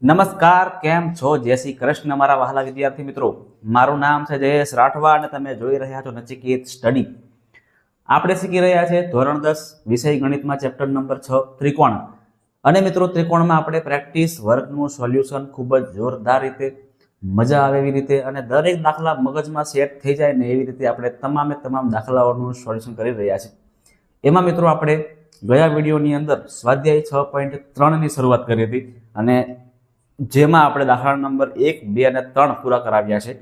નમસ્કાર, કેમ છો? જય શ્રી કૃષ્ણ મારા વહાલા વિદ્યાર્થી મિત્રો. મારું નામ છે જયેશ રાઠવા અને તમે જોઈ રહ્યા છો નચિકેત સ્ટડી. આપણે શીખી રહ્યા છે ધોરણ 10 વિષય ગણિતમાં ચેપ્ટર નંબર 6 ત્રિકોણ. અને મિત્રો ત્રિકોણમાં આપણે પ્રેક્ટિસ વર્કનું સોલ્યુશન ખૂબ જ જોરદાર રીતે, મજા આવે એવી રીતે અને દરેક દાખલા મગજમાં સેટ થઈ જાય ને એવી રીતે આપણે તમામ દાખલાઓનું સોલ્યુશન કરી રહ્યા છીએ. એમાં મિત્રો આપણે ગયા વિડીયોની અંદર સ્વાધ્યાય 6.3 ની શરૂઆત કરી હતી અને જેમાં આપણે દાખલા નંબર 1, 2 અને 3 પૂરા કરાવ્યા છે.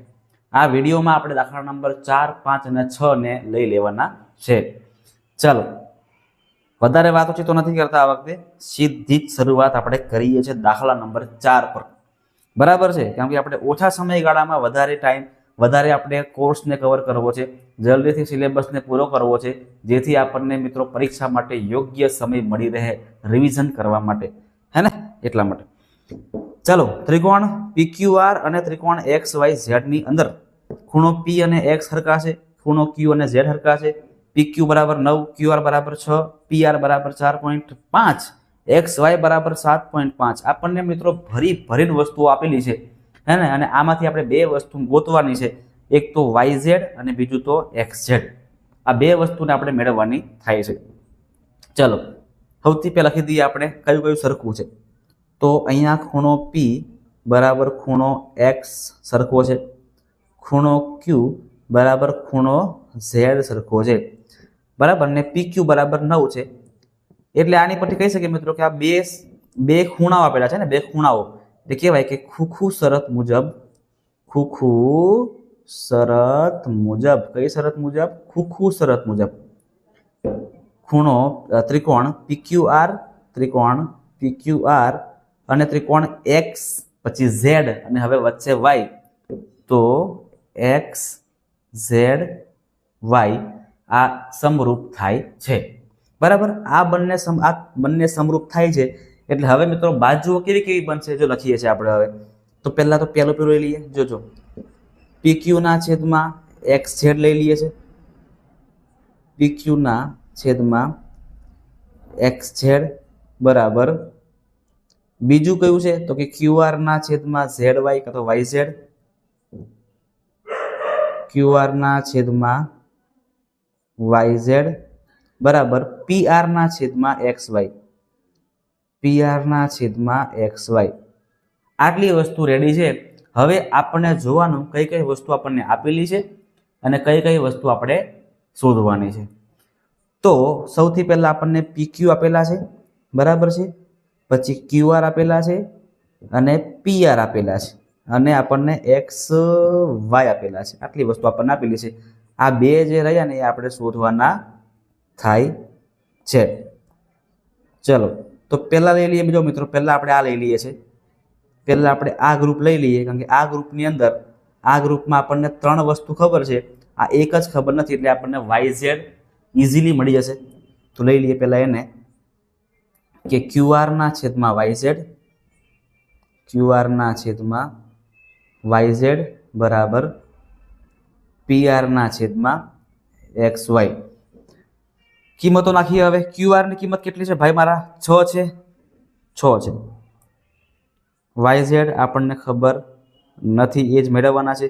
આ વિડીયોમાં આપણે દાખલા નંબર 4, 5 અને 6 ને લઈ લેવાના છે. ચાલો, વધારે વાતોચીતો નથી કરતા. આ વખતે સીધી જ શરૂઆત આપણે કરીએ છીએ દાખલા નંબર 4 પર. બરાબર છે, કેમ કે આપણે ઓછા સમયગાળામાં વધારે આપણે કોર્સને કવર કરવો છે, જલ્દીથી સિલેબસને પૂરો કરવો છે, જેથી આપણને મિત્રો પરીક્ષા માટે યોગ્ય સમય મળી રહે રિવિઝન કરવા માટે, હે ને? એટલા માટે ચાલો, ત્રિકોણ PQR અને ત્રિકોણ XYZ ની અંદર ખૂણો P અને X હરખા છે, ખૂણો Q અને Z હરખા છે. PQ બરાબર 9, QR બરાબર 6, PR બરાબર 4.5, XY બરાબર 7.5. આપણને મિત્રો ભરીને વસ્તુઓ આપેલી છે, હે ને? અને આમાંથી આપણે બે વસ્તુ ગોતવાની છે, એક તો YZ અને બીજું તો XZ. આ બે વસ્તુને આપણે મેળવવાની થાય છે. ચલો, સૌથી પહેલા લખી દઈએ આપણે કયું સરખું છે. તો અહીંયા ખૂણો P બરાબર ખૂણો X સરખો છે, ખૂણો Q બરાબર ખૂણો Z સરખો છે, બરાબર. ને PQ બરાબર 9 છે. એટલે આની પરથી કહી શકીએ મિત્રો કે આ બે ખૂણાઓ આપેલા છે ને, બે ખૂણાઓ એટલે કહેવાય કે ખૂખું શરત મુજબ, કઈ શરત મુજબ? ખૂખું શરત મુજબ ખૂણો ત્રિકોણ PQR અને ત્રિકોણ X પછી Z અને હવે વચ્ચે Y, તો XZY આ સમરૂપ થાય છે, બરાબર. આ બંને સમરૂપ થાય છે એટલે હવે મિત્રો બાજુઓ કેવી બનશે જો લખીએ છીએ આપણે. હવે તો પહેલા તો પેલું લઈ લઈએ. જોજો, PQ ના છેદમાં XZ લઈ લઈએ છે, PQ ના છેદમાં XZ બરાબર. બીજું કયું છે તો કે QR ના છેદમાં ZY કાં તો YZ, QR ના છેદમાં YZ બરાબર. PR ના છેદમાં XY, PR ના છેદમાં XY. આટલી વસ્તુ રેડી છે. હવે આપણને જોવાનું કઈ વસ્તુ આપણને આપેલી છે અને કઈ વસ્તુ આપણે શોધવાની છે. તો સૌથી પહેલા આપણને PQ આપેલા છે, બરાબર છે, પછી QR આપેલા છે અને PR આપેલા છે અને આપણને XY આપેલા છે. આટલી વસ્તુ આપણને આપેલી છે. આ બે જે રહ્યા ને એ આપણે શોધવાના થાય છે. ચલો, તો પહેલા લઈ લઈએ. બીજો મિત્રો, પહેલા આપણે આ લઈ લઈએ છે. પહેલા આપણે આ ગ્રુપ લઈ લઈએ, કારણ કે આ ગ્રુપની અંદર આ ગ્રુપમાં આપણને 3 વસ્તુ ખબર છે, આ એક જ ખબર નથી, એટલે આપણને YZ ઇઝીલી મળી જશે. તો લઈ લઈએ પહેલા એને કે QR ના છેદમાં YZ બરાબર PR ના છેદમાં XY. કિંમતો નાખીએ. હવે QR ની કિંમત કેટલી છે ભાઈ મારા? 6 છે. YZ આપણને ખબર નથી, એ જ મેળવવાના છે.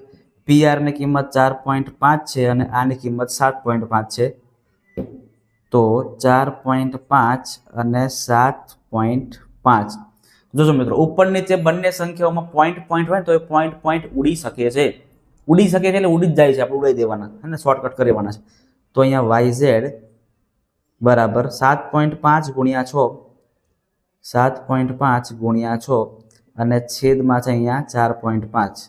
PR ની કિંમત 4.5 છે અને આની કિંમત 7.5 છે. તો 4.5 અને 7.5. જોજો મિત્રો, ઉપર નીચે બંને સંખ્યાઓમાં પોઈન્ટ હોય તો એ પોઈન્ટ ઉડી શકે છે. એટલે ઉડી જ જાય છે, આપણે ઉડાઈ દેવાના અને શોર્ટકટ કરવાના છે. તો અહીંયા YZ બરાબર 7.5 ગુણ્યા 6 અને છેદમાં છે અહીંયા 4.5.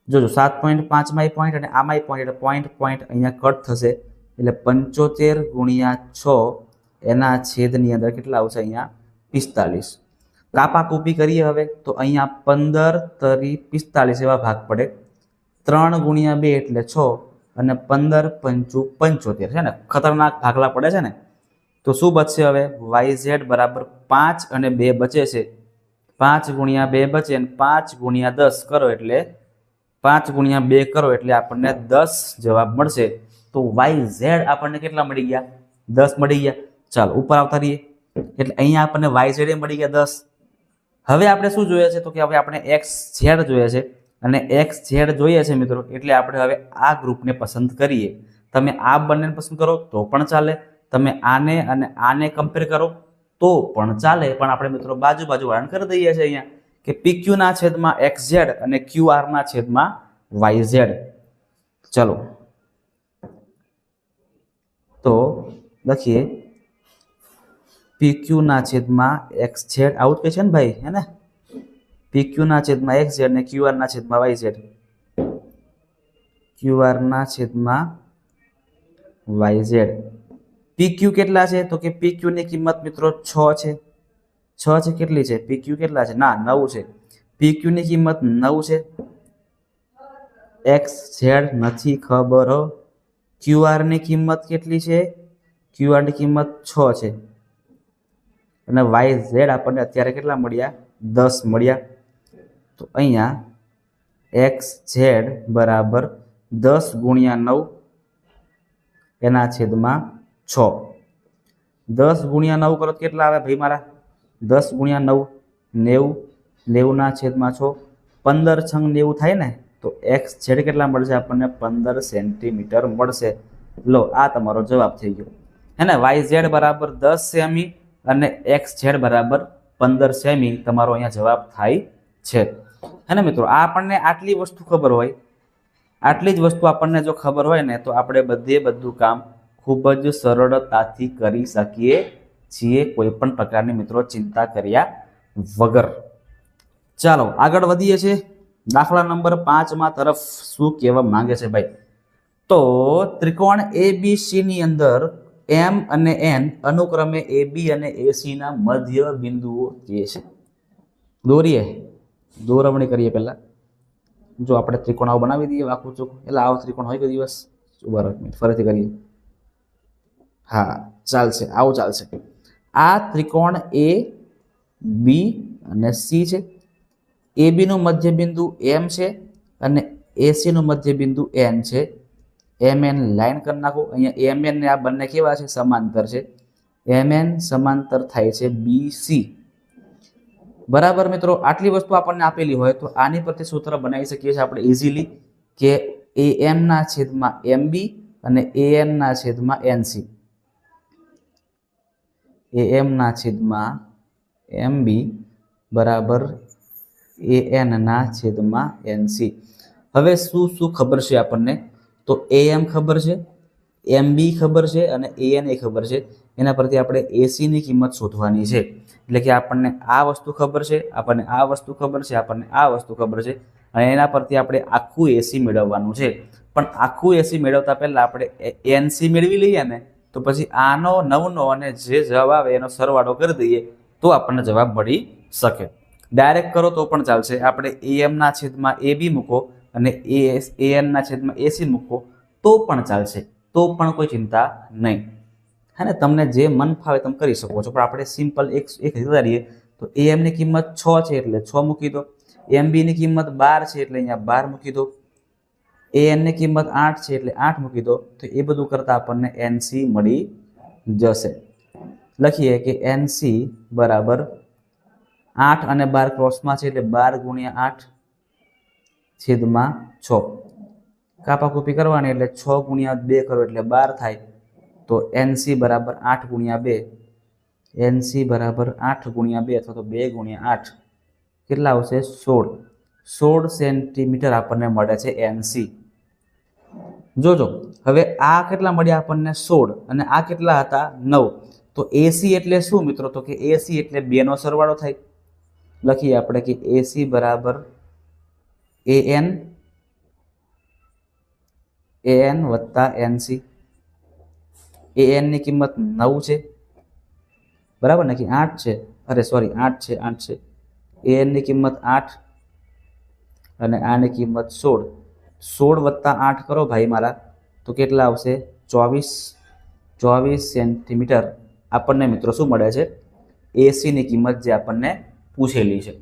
જોજો, 7.5 માં પોઈન્ટ અને આમાં પોઈન્ટ, એટલે પોઈન્ટ અહીંયા કટ થશે. એટલે 75 ગુણ્યા 6 એના છેદની અંદર કેટલા આવશે? અહીંયા 45. કાપા કૂપી કરીએ હવે તો અહીંયા 15 તરી 45 એવા ભાગ પડે. 3 ગુણ્યા 2 એટલે 6 અને 15 પંચું 75 છે ને, ખતરનાક ભાગલા પડે છે ને. તો શું બચશે હવે? YZ બરાબર 5 અને 2 બચે છે. 5 ગુણ્યા 2 બચે અને 5 ગુણ્યા 10 કરો એટલે 5 ગુણ્યા 2 કરો એટલે આપણને 10 જવાબ મળશે. તો YZ આપણને કેટલા મળી ગયા? 10 મળી ગયા. ચાલો ઉપર આવતા રહીએ. એટલે અહીંયા આપણને YZ મળી ગયા 10. હવે આપણે શું જોઈએ છે તો કે હવે આપણે એક્સ ઝેડ જોઈએ છે અને એક્સ ઝેડ જોઈએ છે મિત્રો, એટલે આપણે હવે આ ગ્રુપને પસંદ કરીએ. તમે આ બંનેને પસંદ કરો તો પણ ચાલે, તમે આને અને આને કમ્પેર કરો તો પણ ચાલે, પણ આપણે મિત્રો બાજુ વાળાને કરી દઈએ છીએ અહીંયા કે PQ ના છેદમાં XZ અને QR ના છેદમાં YZ. ચલો તો લખીએ PQ ના છેદમાં XZ, આવું જ છે ને ભાઈ, હે ને? PQ ના છેદમાં XZ અને QR ના છેદમાં YZ. QR ના છેદમાં YZ. PQ કેટલા છે તો કે PQ ની કિંમત મિત્રો 6 છે. 6 છે, કેટલી છે PQ કેટલા છે? ના 9 છે. PQ ની કિંમત 9 છે. XZ નથી ખબર. QR ની કિંમત કેટલી છે? QR ની કિંમત 6 છે અને YZ આપણને અત્યારે કેટલા મળ્યા? 10 મળ્યા. તો અહીંયા XZ બરાબર 10 ગુણ્યા 9 એના છેદમાં 6. 10 ગુણ્યા 9 કરો કેટલા આવે ભાઈ મારા? 10 ગુણ્યા 9 90, 90 ના છેદમાં 6, 15 છંગ 90 થાય ને, તો XZ કેટલા મળશે આપણને? 15 સેન્ટીમીટર મળશે. લો, આ તમારો જવાબ થઈ ગયો, હે ને? YZ બરાબર 10 સેમી અને XZ બરાબર 15 સેમી તમારો અહીંયા જવાબ થાય છે, હે ને મિત્રો? આ આપણને આટલી વસ્તુ ખબર હોય, આટલી જ વસ્તુ આપણને જો ખબર હોય ને, તો આપણે બધું કામ ખૂબ જ સરળતાથી કરી શકીએ છીએ, કોઈ પણ પ્રકારની મિત્રો ચિંતા કર્યા વગર. ચાલો આગળ વધીએ છીએ. દાખલા નંબર 5 તરફ શું કહેવા માંગે છે ભાઈ? તો ત્રિકોણ ABC ની અંદર M અને N અનુક્રમે AB અને AC ના મધ્ય બિંદુઓ જે છે, દોરવણી કરીએ પહેલા. જો આપણે ત્રિકોણ આવો બનાવી દઈએ આખું ચોખ્ખું, એટલે આવો ત્રિકોણ હોય કે દિવસ? ફરીથી કરીએ. હા ચાલશે, આવું ચાલશે. આ ત્રિકોણ AB અને C છે. AB નું મધ્ય બિંદુ M છે અને AC નું મધ્ય બિંદુ N છે. MN લાઈન કરી નાખો. અહીંયા MN ને આ બંને કેવા છે? સમાંતર છે. MN સમાંતર થાય છે BC. બરાબર મિત્રો, આટલી વસ્તુ આપણને આપેલી હોય તો આની પરથી સૂત્ર બનાવી શકીએ છીએ આપણે ઇઝીલી કે AM ના છેદમાં MB અને AN ના છેદમાં NC. AM ના છેદમાં MB બરાબર AN ના છેદમાં NC. હવે શું ખબર છે આપણને? તો AM ખબર છે, MB ખબર છે અને AN એ ખબર છે. એના પરથી આપણે AC ની કિંમત શોધવાની છે. એટલે કે આપણને આ વસ્તુ ખબર છે, આપણને આ વસ્તુ ખબર છે, આપણને આ વસ્તુ ખબર છે અને એના પરથી આપણે આખું AC મેળવવાનું છે. પણ આખું AC મેળવતા પહેલા આપણે NC મેળવી લઈએ ને, તો પછી આનો 9નો અને જે જવાબ આવે એનો સરવાળો કરી દઈએ તો આપણને જવાબ મળી શકે. ડાયરેક્ટ કરો તો પણ ચાલશે. આપણે AM ના છેદમાં AB મૂકો અને AN ના છેદમાં AC મૂકો તો પણ ચાલશે, તો પણ કોઈ ચિંતા નહીં, હે ને? તમને જે મન ફાવે તમે કરી શકો છો. પણ આપણે સિમ્પલ એક રીતે કરીએ તો AM ની કિંમત 6 છે એટલે 6 મૂકી દો. MB ની કિંમત 12 છે એટલે અહીંયા 12 મૂકી દો. AN ની કિંમત 8 છે એટલે 8 મૂકી દો. તો એ બધું કરતા આપણને NC મળી જશે. લખીએ કે NC બરાબર 8 અને 12 ક્રોસમાં છે એટલે 12 ગુણ્યા 8 છેદમાં 6. કાપાકૂપી કરવાની એટલે 6 ગુણ્યા 2 કરો એટલે 12 થાય. તો NC બરાબર 8 ગુણ્યા 2. NC બરાબર 8 ગુણ્યા 2 અથવા તો 2 ગુણ્યા 8 કેટલા આવશે? 16 સેન્ટીમીટર આપણને મળે છે NC. જોજો હવે આ કેટલા મળ્યા આપણને? 16 અને આ કેટલા હતા? 9. તો AC એટલે શું મિત્રો? તો કે AC એટલે 2 નો સરવાળો થાય. લખીએ આપણે કે AC બરાબર AN વત્તા NC. AN ની કિંમત 9 છે, બરાબર ને? કે 8 છે, અરે સોરી 8 છે, 8 છે. AN ની કિંમત 8 અને આની કિંમત 16. 16 વત્તા 8 કરો ભાઈ મારા, તો કેટલા આવશે? 24 સેન્ટીમીટર આપણને મિત્રો શું મળે છે? AC ની કિંમત જે આપણને પૂછેલી છે,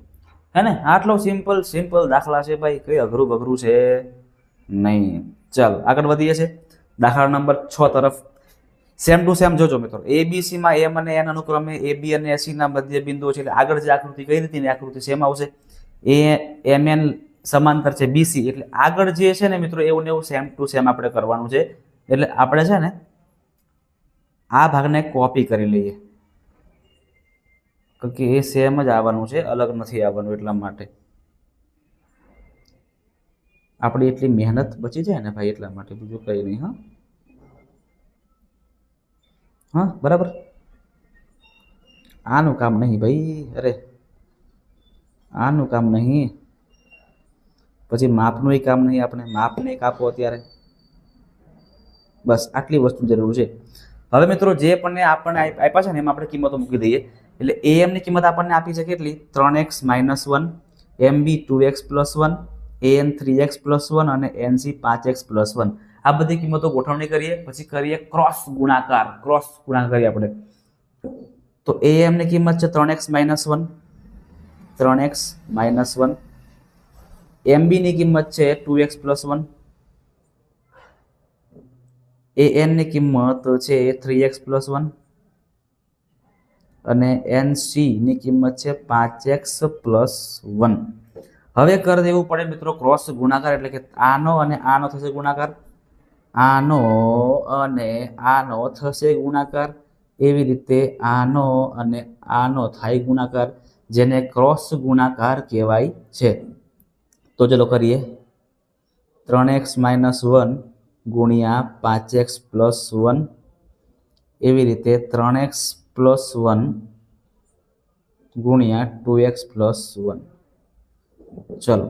હે ને? આટલો સિમ્પલ દાખલા છે ભાઈ, કઈ અઘરું છે નહીં. ચાલો આગળ વધીએ છીએ દાખલા નંબર 6 તરફ. સેમ ટુ સેમ જોજો મિત્રો, એબીસીમાં એમ અને એન અનુક્રમે એબી અને એસીના મધ્ય બિંદુઓ છે, એટલે આગળ જે આકૃતિ કઈ રીતની આકૃતિ સેમ આવશે. એ એમ એન સમાંતર છે બીસી, એટલે આગળ જે છે ને મિત્રો એવું ને એવું સેમ ટુ સેમ આપણે કરવાનું છે. એટલે આપણે છે ને આ ભાગને કોપી કરી લઈએ, કારણ કે એ સેમ જ આવવાનું છે, અલગ નથી આવવાનું. એટલા માટે આપણી એટલી મહેનત બચી જાય ને ભાઈ, એટલા માટે, બીજું કંઈ નહીં. હા હા બરાબર, આનું કામ નહીં ભાઈ, અરે આનું કામ નહીં, પછી માપનું કામ નહીં, આપણે માપને કાપો અત્યારે. બસ આટલી વસ્તુ જરૂર છે. હવે મિત્રો જે પણ આપણને આપ્યા છે ને એમાં આપણે કિંમતો મૂકી દઈએ. એટલે એમ ની કિંમત આપણને આપી છે કેટલી? 3x - 1, MB 2x + 1, AN 3x + 1 અને NC 5x + 1. આ બધી કિંમતો ગોઠવણી કરીએ, પછી કરીએ ક્રોસ ગુણાકાર. ક્રોસ ગુણાકાર કરીએ આપણે. તો AM ની કિંમત છે 3x - 1, 3x - 1. MB ની કિંમત છે 2x + 1. AN ની કિંમત છે 3x + 1 અને NC ની કિંમત છે 5x + 1. હવે કરી દેવું પડે મિત્રો ક્રોસ ગુણાકાર, એટલે કે આનો અને આનો થશે ગુણાકાર, આનો અને આનો થશે ગુણાકાર, એવી રીતે આનો અને આનો થાય ગુણાકાર, જેને ક્રોસ ગુણાકાર કહેવાય છે. તો ચલો કરીએ. 3x - 1 ગુણ્યા 5x + 1, એવી રીતે 3x + 1 ગુણ્યા 2x + 1. ચલો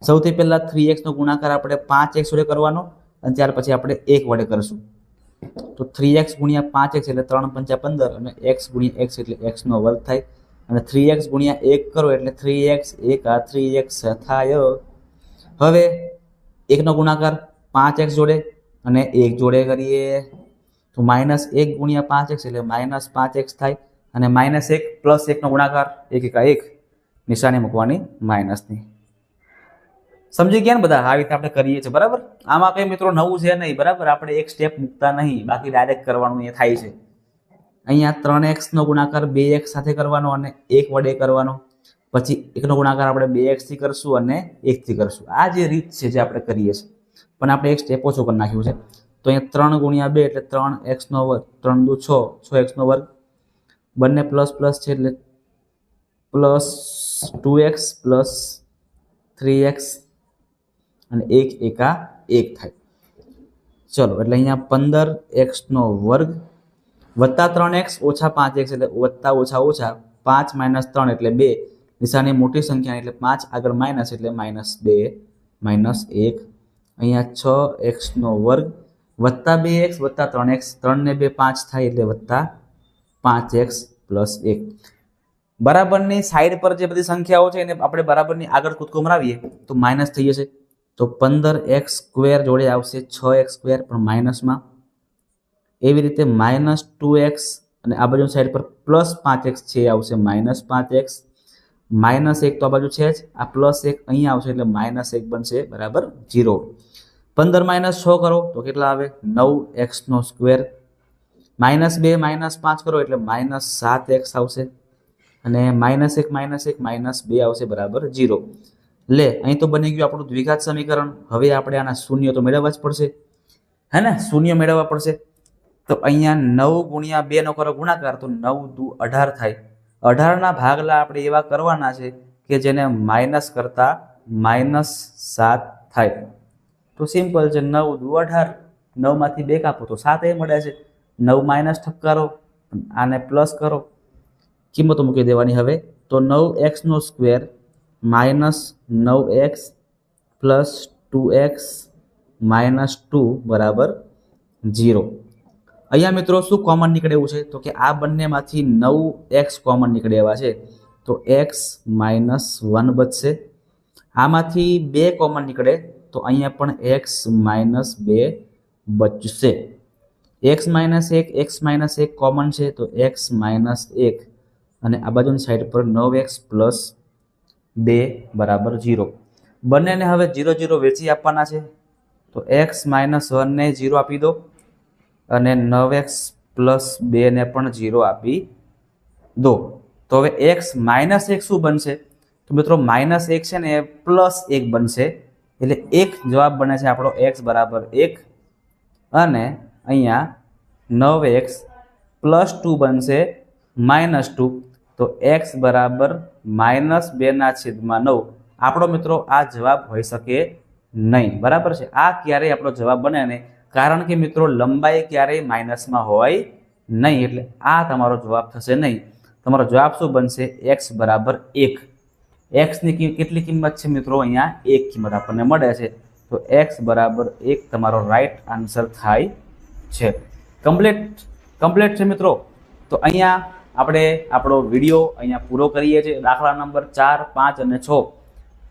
સૌથી પહેલા 3x નો ગુણાકાર આપણે 5x વડે કરવાનો, અને ત્યાર પછી આપણે 1 વડે કરશું. તો 3x ગુણ્યા 5x એટલે 3 × 5 = 15, અને x ગુણ્યા x એટલે x નો વર્ગ થાય, અને 3x ગુણ્યા 1 કરો એટલે 3x 1 3x થાય. હવે 1 નો ગુણાકાર 5x જોડે અને 1 જોડે કરીએ, તો -1 ગુણ્યા 5x એટલે -5x થાય, અને -1 + 1 નો ગુણાકાર 1 × 1, નિશાની મૂકવાની માઇનસની. સમજી ગયા ને બધા? આ રીતે આપણે કરીએ છીએ, બરાબર. આમાં કઈ મિત્રો નવું છે નહીં, બરાબર. આપણે એક સ્ટેપ મૂકતા નહીં, બાકી ડાયરેક્ટ કરવાનું એ થાય છે. અહીંયા 3x નો ગુણાકાર 2x સાથે કરવાનો અને 1 વડે કરવાનો, પછી 1 નો ગુણાકાર આપણે 2x થી કરશું અને 1 થી કરશું. આ જે રીત છે જે આપણે કરીએ છીએ, પણ આપણે એક સ્ટેપ ઓછો કરી નાખ્યું છે. તો અહીંયા 3 × 2 એટલે 3x નો વર્ગ, 3 × 2 = 6, 6x નો વર્ગ, બંને પ્લસ પ્લસ છે એટલે +2x + 3x અને 1 × 1 થાય. ચલો એટલે અહીંયા 15x નો વર્ગ વત્તા 3x ઓછા 5x એટલે વત્તા ઓછા ઓછા 5 - 3 એટલે 2, નિશાની મોટી સંખ્યા એટલે 5 આગળ માઇનસ એટલે -2 -1. અહીંયા 6x નો વર્ગ વત્તા 2x વત્તા 3x, 3 ને 2 5 થાય એટલે વત્તા 5x + 1. બરાબરની સાઈડ પર જે બધી સંખ્યાઓ છે એને આપણે બરાબરની આગળ કૂદકો મરાવીએ તો માઇનસ થઈ જશે. તો 15x² જોડે આવશે 6x², પણ માઇનસમાં. એવી રીતે -2x અને આ બાજુ સાઈડ પર +5x છે આવશે -5x, -1 તો આ બાજુ છે જ, આ +1 અહીંયા આવશે એટલે -1 બનશે, બરાબર 0. 15 - 6 કરો તો કેટલા આવે? 9x². -2 - 5 કરો એટલે -7x આવશે, અને -1 - 2 આવશે, બરાબર 0. લે અહીં તો બની ગયું આપણું દ્વિઘાત સમીકરણ. હવે આપણે આના શૂન્ય તો મેળવવા જ પડશે, હે ને? શૂન્ય મેળવવા પડશે. તો અહીંયા 9 × 2 નો કરો ગુણાકાર, તો 9 × 2 = 18 થાય. 18 ના ભાગલા આપણે એવા કરવાના છે કે જેને માઇનસ કરતા -7 થાય. તો સિમ્પલ છે, 9 × 2 = 18, 9 માંથી 2 કાપો તો 7 મળે છે. 9 માઇનસ ઠપકારો, આને પ્લસ કરો, કિંમતો મૂકી દેવાની. હવે તો 9x² - 9x + 2x - 2 બરાબર 0. અહીંયા મિત્રો શું કોમન નીકળે એવું છે? તો કે આ બંનેમાંથી 9x કોમન નીકળે એવા છે, તો x - 1 બચશે. આમાંથી 2 કોમન નીકળે તો અહીંયા પણ x - 2 બચશે. x - 1 x - 1 કોમન છે, તો x - 1, અને આ બાજુની સાઈડ પર 9x + 2 બરાબર 0. બંનેને હવે 0 0 વેચી આપવાના છે, તો x - 1 ને 0 આપી દો, અને 9x + 2 ને પણ 0 આપી દો. તો હવે x - 1 શું બનશે? તો મિત્રો -1 છે ને એ +1 બનશે, એટલે એક જવાબ બને છે આપણો x બરાબર 1 અને અહીંયા 9x + 2 બનશે -2, તો x બરાબર -2/9 આપણો મિત્રો આ જવાબ હોઈ શકે નહીં. બરાબર છે, આ ક્યારેય આપણો જવાબ બને નહીં, કારણ કે મિત્રો લંબાઈ ક્યારેય માઇનસમાં હોય નહીં, એટલે આ તમારો જવાબ થશે નહીં. તમારો જવાબ શું બનશે? x બરાબર 1. x ની કેટલી કિંમત છે મિત્રો? અહીંયા 1 કિંમત આપણને મળે છે, તો x બરાબર 1 તમારો રાઈટ આન્સર થાય છે. કમ્પ્લીટ છે મિત્રો. તો અહીંયા આપણે આપણો વિડીયો અહીંયા પૂરો કરીએ છીએ. દાખલા નંબર 4, 5 અને 6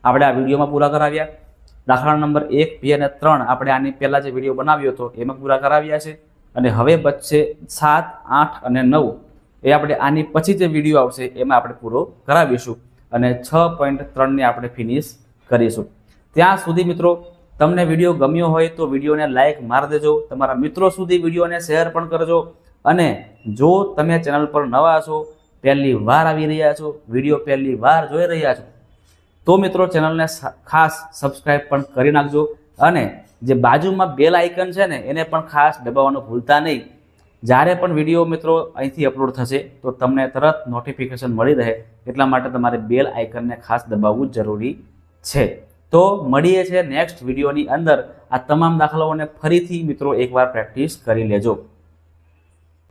આપણે આ વિડીયોમાં પૂરા કરાવ્યા. દાખલા નંબર 1, 2 અને 3 આપણે આની પહેલા જે વિડીયો બનાવ્યો હતો એમાં પૂરા કરાવ્યા છે. અને હવે બચશે 7, 8 અને 9, એ આપણે આની પછી જે વિડીયો આવશે એમાં આપણે પૂરો કરાવીશું અને 6.3 ને આપણે ફિનિશ કરીશું. ત્યાં સુધી મિત્રો તમને વિડીયો ગમ્યો હોય તો વિડીયોને લાઈક મારી દેજો, તમારા મિત્રો સુધી વિડીયોને શેર પણ કરજો. અને જો તમે ચેનલ પર નવા છો, પહેલી વાર આવી રહ્યા છો, વિડીયો પહેલી વાર જોઈ રહ્યા છો, તો મિત્રો ચેનલને ખાસ સબસ્ક્રાઈબ પણ કરી નાખજો. અને જે બાજુમાં બેલ આઇકન છે ને એને પણ ખાસ દબાવવાનું ભૂલતા નહીં. જ્યારે પણ વિડીયો મિત્રો અહીંથી અપલોડ થશે તો તમને તરત નોટિફિકેશન મળી રહે, એટલા માટે તમારે બેલ આઇકનને ખાસ દબાવવું જરૂરી છે. તો મળીએ છીએ નેક્સ્ટ વિડીયોની અંદર. આ તમામ દાખલાઓને ફરીથી મિત્રો એકવાર પ્રેક્ટિસ કરી લેજો.